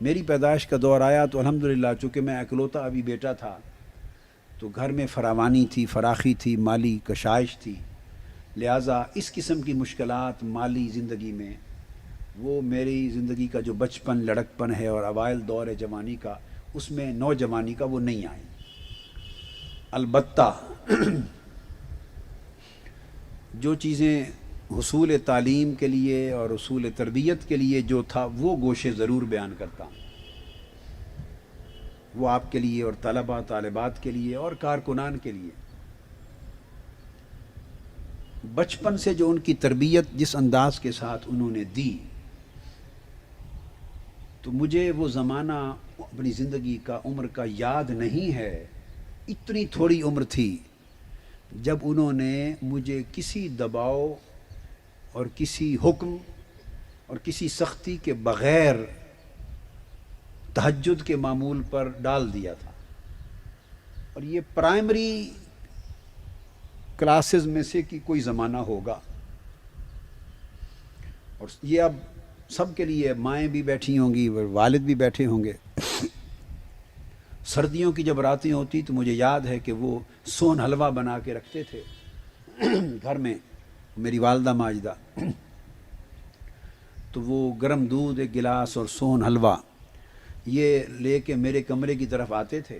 میری پیدائش کا دور آیا تو الحمدللہ چونکہ میں اکلوتا ابھی بیٹا تھا تو گھر میں فراوانی تھی، فراخی تھی، مالی کشائش تھی، لہٰذا اس قسم کی مشکلات مالی زندگی میں وہ میری زندگی کا جو بچپن، لڑکپن ہے اور اوائل دور جوانی کا، اس میں نوجوانی کا وہ نہیں آئی۔ البتہ جو چیزیں حصول تعلیم کے لیے اور حصول تربیت کے لیے جو تھا وہ گوشے ضرور بیان کرتا ہوں، وہ آپ کے لیے اور طلباء طالبات کے لیے اور کارکنان کے لیے۔ بچپن سے جو ان کی تربیت جس انداز کے ساتھ انہوں نے دی، تو مجھے وہ زمانہ اپنی زندگی کا عمر کا یاد نہیں ہے۔ اتنی تھوڑی عمر تھی جب انہوں نے مجھے کسی دباؤ اور کسی حکم اور کسی سختی کے بغیر تہجد کے معمول پر ڈال دیا تھا، اور یہ پرائمری کلاسز میں سے کی کوئی زمانہ ہوگا، اور یہ اب سب کے لیے، مائیں بھی بیٹھی ہوں گی، والد بھی بیٹھے ہوں گے۔ سردیوں کی جب راتیں ہوتی تو مجھے یاد ہے کہ وہ سون حلوہ بنا کے رکھتے تھے گھر میں، میری والدہ ماجدہ، تو وہ گرم دودھ، ایک گلاس اور سون حلوہ یہ لے کے میرے کمرے کی طرف آتے تھے،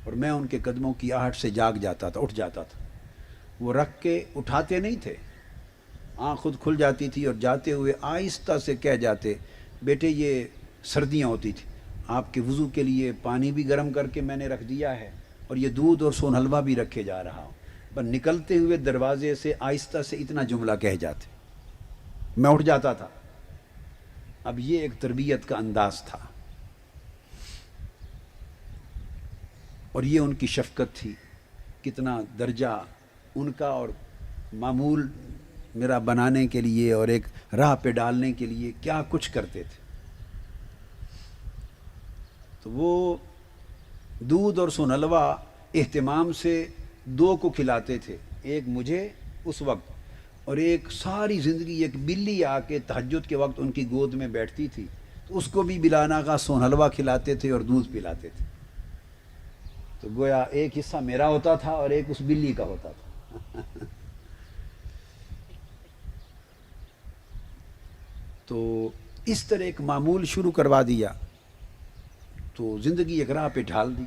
اور میں ان کے قدموں کی آہٹ سے جاگ جاتا تھا، اٹھ جاتا تھا۔ وہ رکھ کے اٹھاتے نہیں تھے، آنکھ خود کھل جاتی تھی، اور جاتے ہوئے آہستہ سے کہہ جاتے، بیٹے یہ سردیاں ہوتی تھی، آپ کے وضو کے لیے پانی بھی گرم کر کے میں نے رکھ دیا ہے، اور یہ دودھ اور سون حلوہ بھی رکھے جا رہا ہوں۔ پر نکلتے ہوئے دروازے سے آہستہ سے اتنا جملہ کہہ جاتے، میں اٹھ جاتا تھا۔ اب یہ ایک تربیت کا انداز تھا، اور یہ ان کی شفقت تھی، کتنا درجہ ان کا، اور معمول میرا بنانے کے لیے اور ایک راہ پہ ڈالنے کے لیے کیا کچھ کرتے تھے۔ تو وہ دودھ اور سون حلوہ اہتمام سے دو کو کھلاتے تھے، ایک مجھے اس وقت، اور ایک ساری زندگی ایک بلی آ کے تہجد کے وقت ان کی گود میں بیٹھتی تھی، تو اس کو بھی بلانا کا سون حلوہ کھلاتے تھے اور دودھ پلاتے تھے۔ تو گویا ایک حصہ میرا ہوتا تھا اور ایک اس بلی کا ہوتا تھا۔ تو اس طرح ایک معمول شروع کروا دیا، تو زندگی ایک راہ پہ ڈھال دی۔